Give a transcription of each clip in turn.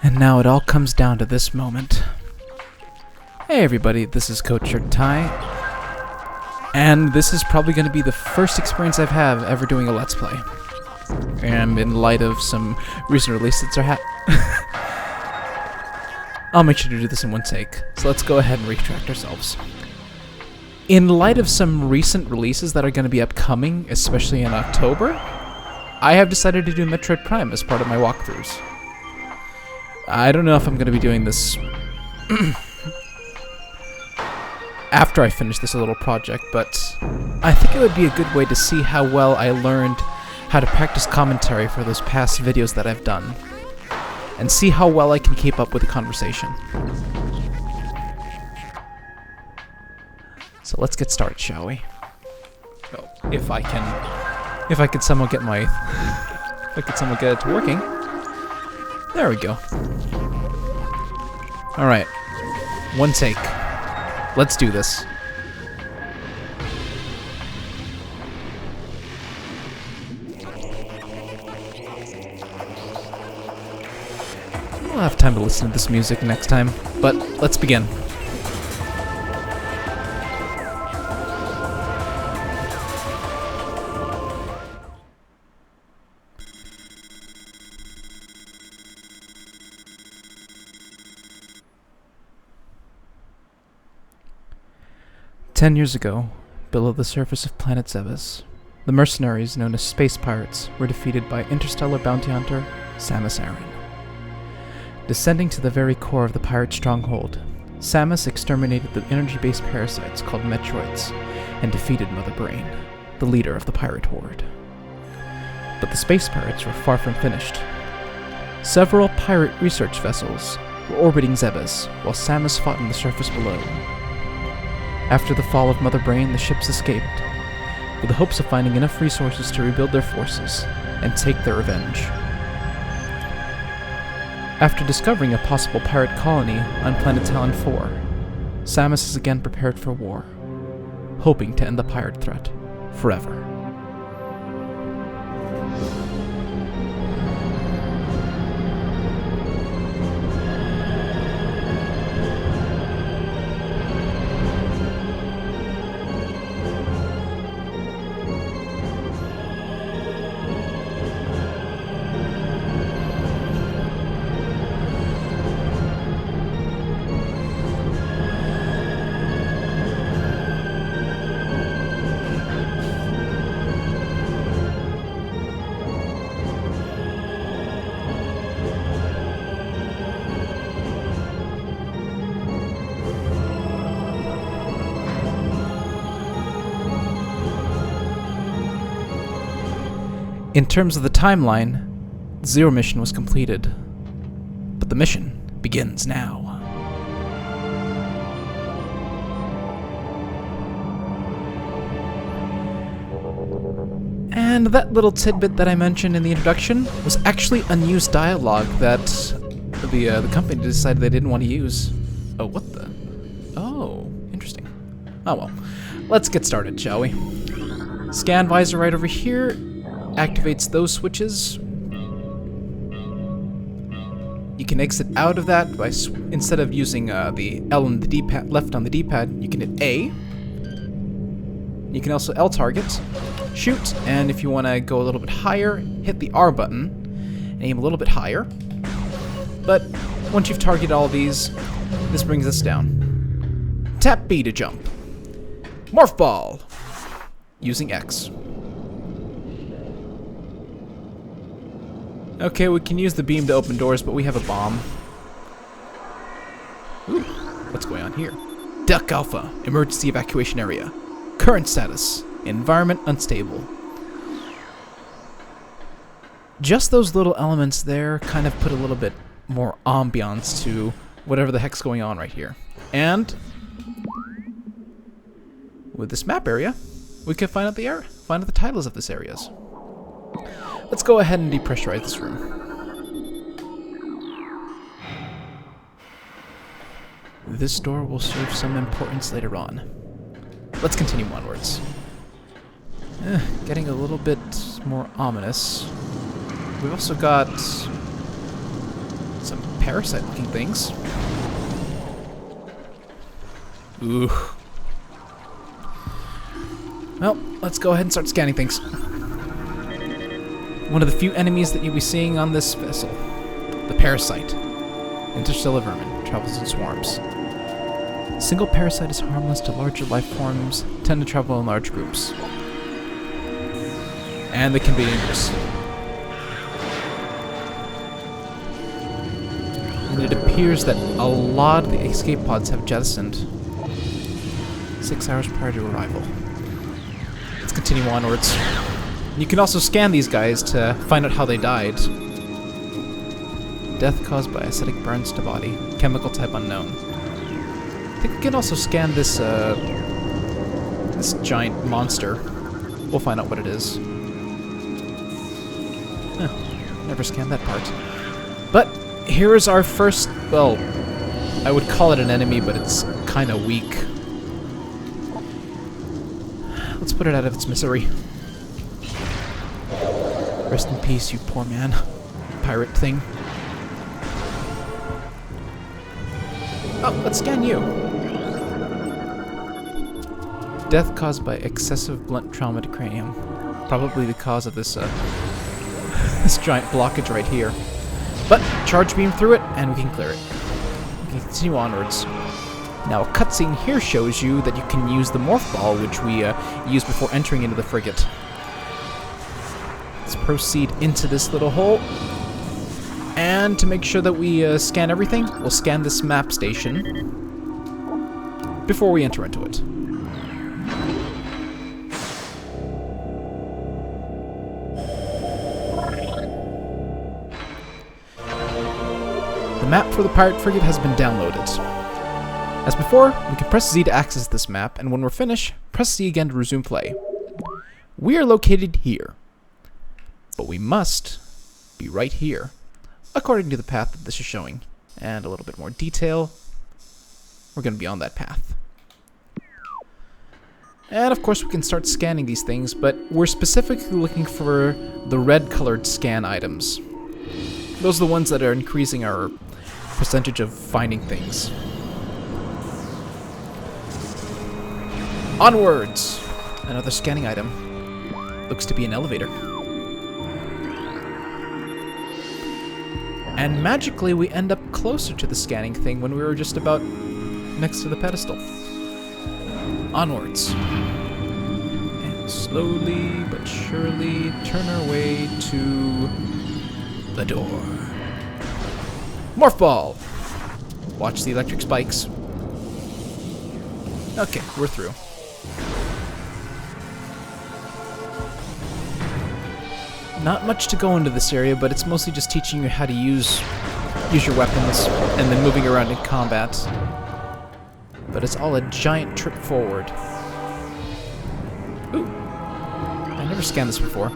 And now it all comes down to this moment. Hey everybody, this is CoatShirtTie, and this is probably going to be the first experience I've had ever doing a Let's Play. And in light of some recent releases I'll make sure to do this in one take, so let's go ahead and retract ourselves. In light of some recent releases that are going to be upcoming, especially in October, I have decided to do Metroid Prime as part of my walkthroughs. I don't know if I'm going to be doing this after I finish this little project, but I think it would be a good way to see how well I learned how to practice commentary for those past videos that I've done, and see how well I can keep up with the conversation. So let's get started, shall we? Oh, if I can somehow get my, if I could somehow get it to working. There we go. All right, one take. Let's do this. We'll have time to listen to this music next time, but let's begin. "10 years ago, below the surface of planet Zebes, the mercenaries known as space pirates were defeated by interstellar bounty hunter Samus Aran. Descending to the very core of the pirate stronghold, Samus exterminated the energy-based parasites called Metroids and defeated Mother Brain, the leader of the pirate horde. But the space pirates were far from finished. Several pirate research vessels were orbiting Zebes while Samus fought on the surface below. After the fall of Mother Brain, the ships escaped, with the hopes of finding enough resources to rebuild their forces and take their revenge. After discovering a possible pirate colony on planet Talon 4, Samus is again prepared for war, hoping to end the pirate threat forever. In terms of the timeline, the Zero mission was completed, but the mission begins now. And that little tidbit that I mentioned in the introduction was actually unused dialogue that the company decided they didn't want to use. Oh, what the? Oh, interesting. Oh well. Let's get started, shall we? Scan visor right over here activates those switches. You can exit out of that by instead of using the L and the D-pad, left on the D-pad, you can hit A. You can also L target, shoot, and if you want to go a little bit higher, hit the R button and aim a little bit higher. But once you've targeted all these, this brings us down. Tap B to jump. Morph ball using X. Okay, we can use the beam to open doors, but we have a bomb. Ooh, what's going on here? Duck Alpha, emergency evacuation area. Current status, environment unstable. Just those little elements there kind of put a little bit more ambiance to whatever the heck's going on right here. And with this map area, we can find out the titles of this areas. Let's go ahead and depressurize this room. This door will serve some importance later on. Let's continue onwards. Getting a little bit more ominous. We've also got some parasite-looking things. Ooh. Well, let's go ahead and start scanning things. One of the few enemies that you'll be seeing on this vessel. The parasite. Interstellar vermin. Travels in swarms. Single parasite is harmless to larger life forms, tend to travel in large groups. And they can be dangerous. And it appears that a lot of the escape pods have jettisoned 6 hours prior to arrival. Let's continue onwards. You can also scan these guys to find out how they died. Death caused by acidic burns to body. Chemical type unknown. I think we can also scan this, this giant monster. We'll find out what it is. Never scanned that part. But here is our first, well, I would call it an enemy, but it's kind of weak. Let's put it out of its misery. Rest in peace, you poor man. Pirate thing. Oh, let's scan you. Death caused by excessive blunt trauma to cranium. Probably the cause of this, this giant blockage right here. But, charge beam through it, and we can clear it. We can continue onwards. Now, a cutscene here shows you that you can use the morph ball, which we used before entering into the frigate. Let's proceed into this little hole. And to make sure that we scan everything, we'll scan this map station before we enter into it. The map for the pirate frigate has been downloaded. As before, we can press Z to access this map, and when we're finished, press Z again to resume play. We are located here, but we must be right here, according to the path that this is showing. And a little bit more detail, we're going to be on that path. And of course we can start scanning these things, but we're specifically looking for the red colored scan items. Those are the ones that are increasing our percentage of finding things. Onwards! Another scanning item. Looks to be an elevator. And magically we end up closer to the scanning thing when we were just about next to the pedestal. Onwards. And slowly but surely turn our way to the door. Morph ball! Watch the electric spikes. Okay, we're through. Not much to go into this area, but it's mostly just teaching you how to use your weapons and then moving around in combat. But it's all a giant trip forward. Ooh. I never scanned this before.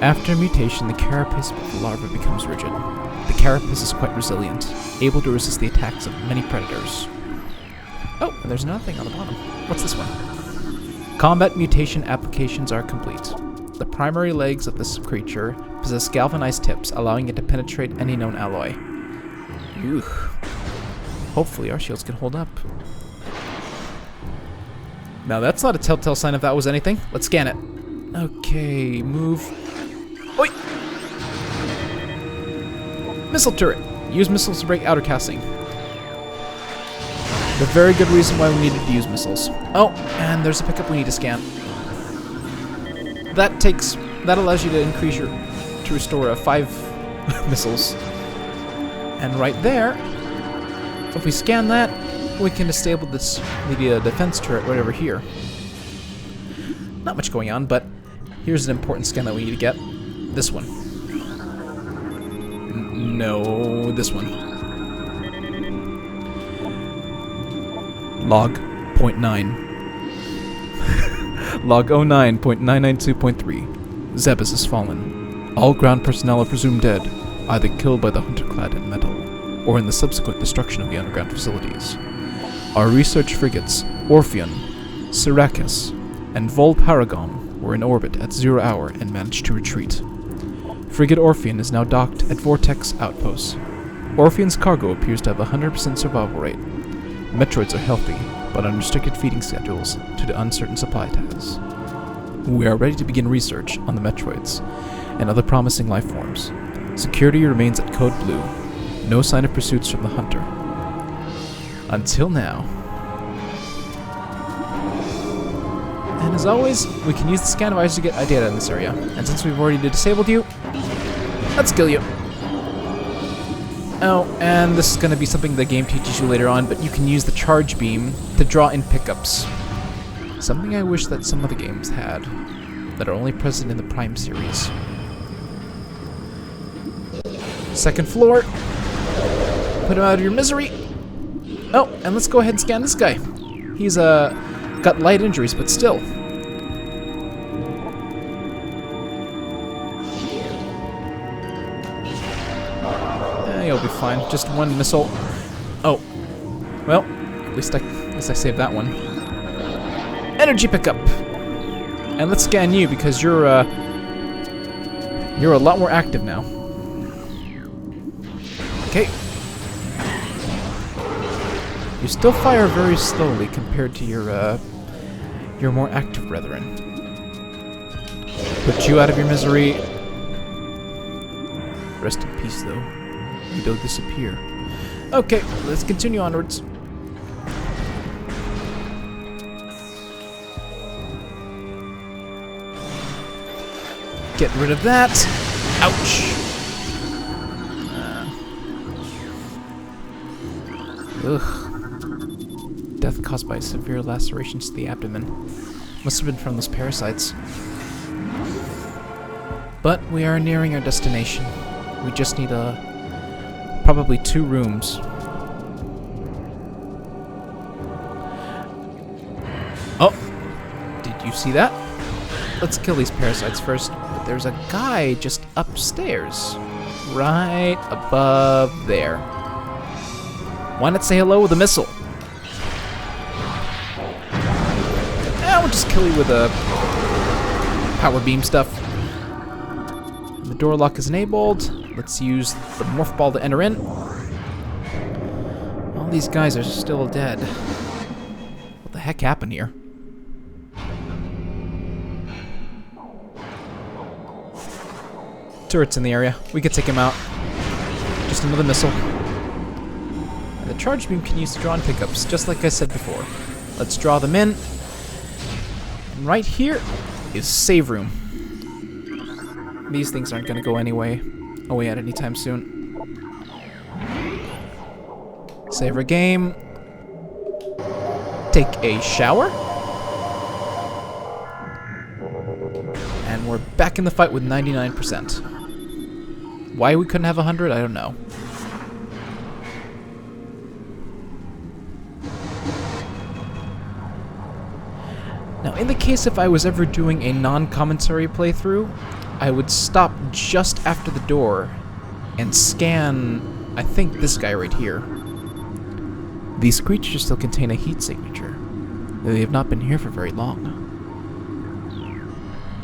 After mutation, the carapace of the larva becomes rigid. The carapace is quite resilient, able to resist the attacks of many predators. Oh, and there's another thing on the bottom. What's this one? Combat mutation applications are complete. The primary legs of this creature possess galvanized tips, allowing it to penetrate any known alloy. Ooh. Hopefully our shields can hold up. Now that's not a telltale sign if that was anything. Let's scan it. Okay, move. Oi! Missile turret. Use missiles to break outer casting. The very good reason why we needed to use missiles. Oh, and there's a pickup we need to scan. That allows you to increase to restore 5 missiles. And right there, if we scan that, we can disable this, maybe a defense turret right over here. Not much going on, but here's an important scan that we need to get. This one. No, this one. Log 0.9. Log 09.992.3. Zebus has fallen. All ground personnel are presumed dead, either killed by the hunter-clad in metal, or in the subsequent destruction of the underground facilities. Our research frigates, Orpheon, Syracuse, and Vol Paragon were in orbit at 0 hour and managed to retreat. Frigate Orpheon is now docked at Vortex Outpost. Orpheon's cargo appears to have a 100% survival rate. Metroids are healthy, but on restricted feeding schedules due to uncertain supply ties. We are ready to begin research on the Metroids and other promising life forms. Security remains at Code Blue. No sign of pursuits from the Hunter. Until now. And as always, we can use the scan device to get data in this area. And since we've already disabled you, let's kill you. Oh, and this is going to be something the game teaches you later on, but you can use the charge beam to draw in pickups. Something I wish that some of the games had, that are only present in the Prime series. Second floor. Put him out of your misery. Oh, and let's go ahead and scan this guy. He's got light injuries, but still. You'll be fine. Just one missile. Oh. Well, at least I saved that one. Energy pickup. And let's scan you because you're a lot more active now. Okay. You still fire very slowly compared to your more active brethren. Put you out of your misery. Rest in peace, though. They'll disappear. Okay, let's continue onwards. Get rid of that. Ouch. Ugh. Death caused by severe lacerations to the abdomen. Must have been from those parasites. But we are nearing our destination. We just need probably 2 rooms. Oh! Did you see that? Let's kill these parasites first. But there's a guy just upstairs. Right above there. Why not say hello with a missile? We'll just kill you with a power beam stuff. The door lock is enabled. Let's use the morph ball to enter in. All these guys are still dead. What the heck happened here? Turrets in the area. We could take him out. Just another missile. And the charge beam can use to draw in pickups, just like I said before. Let's draw them in. And right here is save room. These things aren't going to go away at any time soon. Save our game. Take a shower. And we're back in the fight with 99%. Why we couldn't have 100, I don't know. Now, in the case if I was ever doing a non-commentary playthrough, I would stop just after the door and scan, I think, this guy right here. These creatures still contain a heat signature. They have not been here for very long.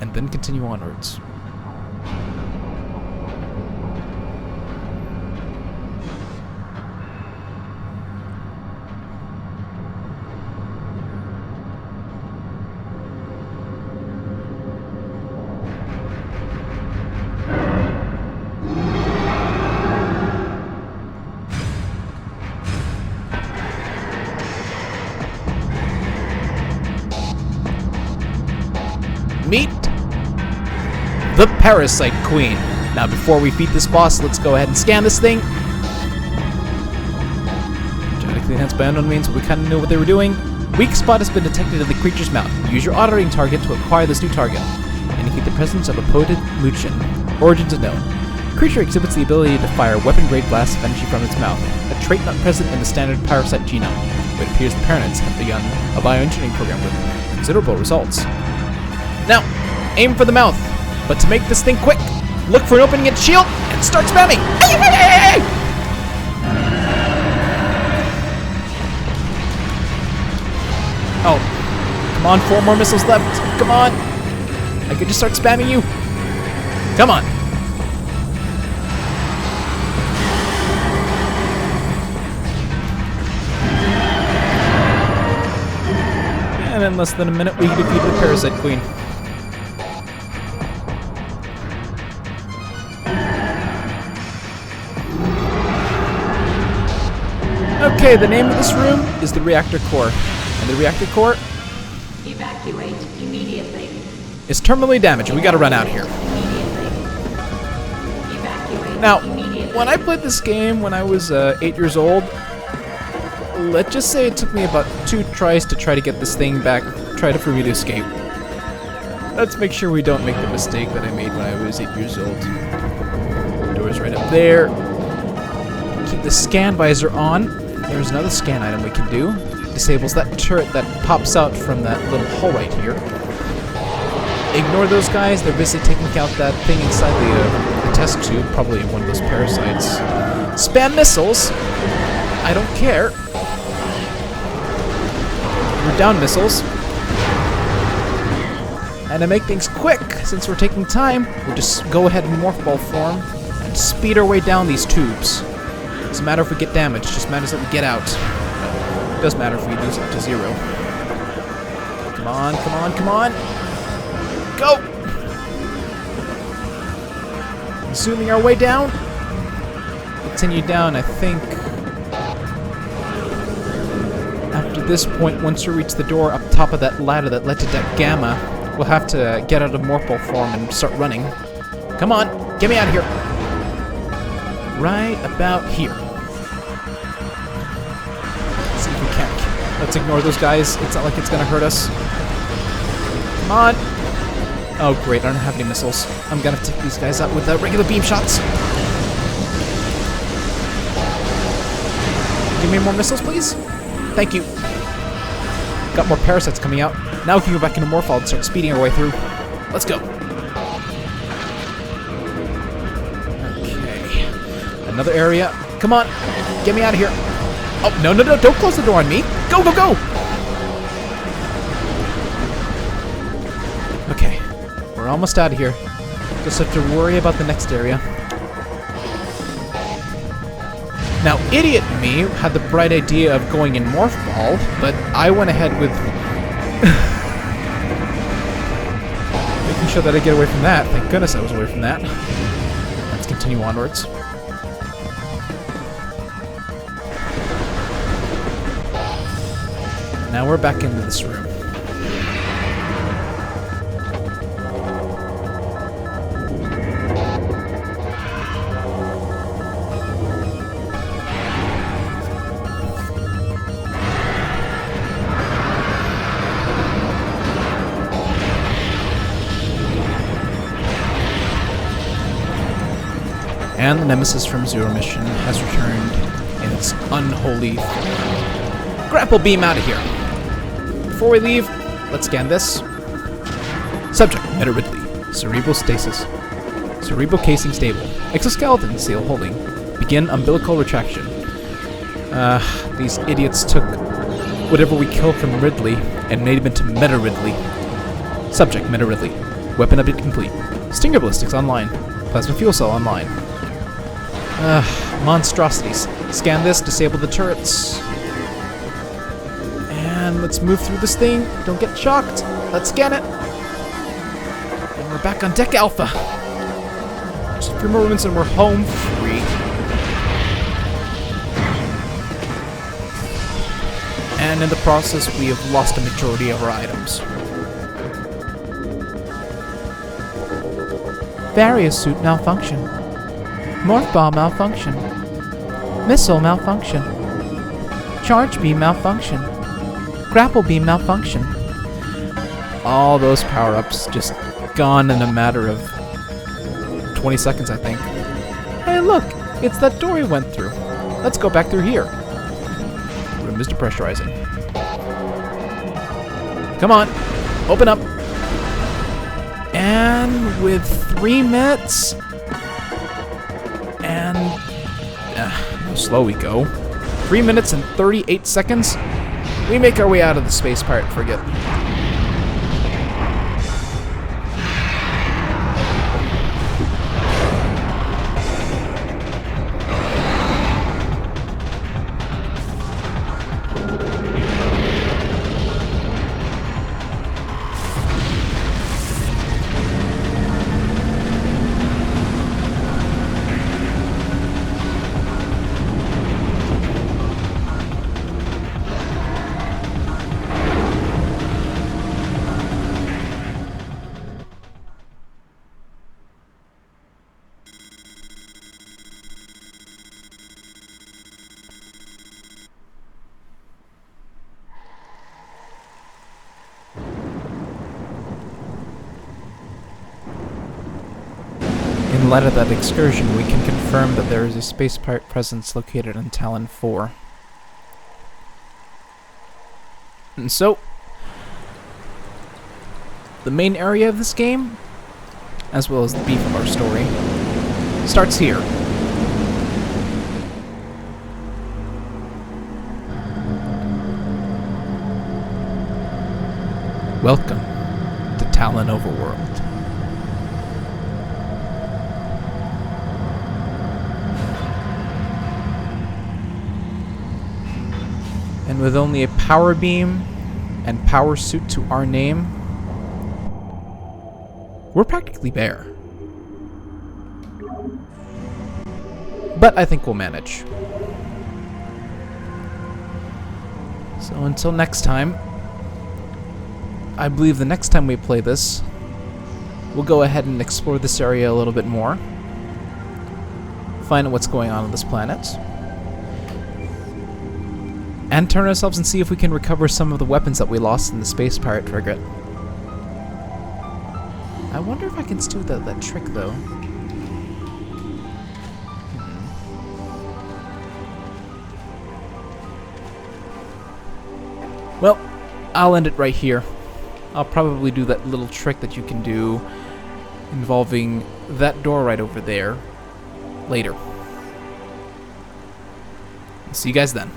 And then continue onwards. Meet the Parasite Queen. Now, before we beat this boss, let's go ahead and scan this thing. Genetically enhanced by unknown means, but we kind of knew what they were doing. Weak spot has been detected in the creature's mouth. Use your auto-aim target to acquire this new target. Indicate the presence of a potent mutation. Origins unknown. Creature exhibits the ability to fire weapon-grade blasts of energy from its mouth, a trait not present in the standard parasite genome. But it appears the parents have begun a bioengineering program with considerable results. Now, aim for the mouth, but to make this thing quick, look for an opening in shield and start spamming. Oh, come on, 4 more missiles left. Come on. I could just start spamming you. Come on. And in less than a minute, we defeated the Parasite Queen. Okay, the name of this room is the reactor core. And the reactor core Evacuate immediately. is terminally damaged. We gotta run out here. Evacuate Now, immediately. when I played this game when I was 8 years old, let's just say it took me about 2 tries to try to get this thing back, for me to escape. Let's make sure we don't make the mistake that I made when I was 8 years old. The door's right up there. Keep the scan visor on. There's another scan item we can do. Disables that turret that pops out from that little hole right here. Ignore those guys. They're busy taking out that thing inside the test tube, probably one of those parasites. Spam missiles. I don't care. We're down missiles. And to make things quick, since we're taking time, we'll just go ahead in morph ball form and speed our way down these tubes. Doesn't matter if we get damaged, just matters that we get out. It does matter if we lose it to 0. Come on, come on, come on! Go! Zooming our way down. Continue down, I think. After this point, once we reach the door up top of that ladder that led to Deck Gamma, we'll have to get out of morph ball form and start running. Come on, get me out of here! Right about here. Let's see if we can't. Let's ignore those guys. It's not like it's gonna hurt us. Come on! Oh great, I don't have any missiles. I'm gonna take these guys out with regular beam shots. Give me more missiles, please. Thank you. Got more parasites coming out. Now we can go back into Morphall and start speeding our way through. Let's go. Okay. Another area. Come on. Get me out of here. Oh, no, no, no. Don't close the door on me. Go, go, go. Okay. We're almost out of here. Just have to worry about the next area. Now, idiot me had the bright idea of going in Morph Ball, but I went ahead with making sure that I get away from that. Thank goodness I was away from that. Let's continue onwards. Now we're back into this room. And the nemesis from Zero Mission has returned in its unholy form. Grapple beam out of here. Before we leave, let's scan this. Subject, Meta Ridley. Cerebral stasis. Cerebral casing stable. Exoskeleton seal holding. Begin umbilical retraction. These idiots took whatever we killed from Ridley and made him into Meta Ridley. Subject, Meta Ridley. Weapon update complete. Stinger ballistics online. Plasma fuel cell online. Monstrosities. Scan this, disable the turrets. And let's move through this thing. Don't get shocked. Let's scan it. And we're back on Deck Alpha. Just a few more moments and we're home free. And in the process, we have lost a majority of our items. Barrier suit malfunction. Morph ball malfunction. Missile malfunction. Charge beam malfunction. Grapple beam malfunction. All those power-ups just gone in a matter of 20 seconds, I think. Hey, look! It's that door we went through. Let's go back through here. Room is depressurizing. Come on! Open up! And with 3 minutes... And... how slow we go. 3 minutes and 38 seconds. We make our way out of the space pirate frigate. light of that excursion, we can confirm that there is a space pirate presence located on Talon 4. And so, the main area of this game, as well as the beef of our story, starts here. Welcome to Talon Overworld. And with only a power beam and power suit to our name, we're practically bare. But I think we'll manage. So until next time, I believe the next time we play this, we'll go ahead and explore this area a little bit more, find out what's going on this planet, and turn ourselves and see if we can recover some of the weapons that we lost in the space pirate frigate. I wonder if I can do that trick, though. Well, I'll end it right here. I'll probably do that little trick that you can do involving that door right over there later. See you guys then.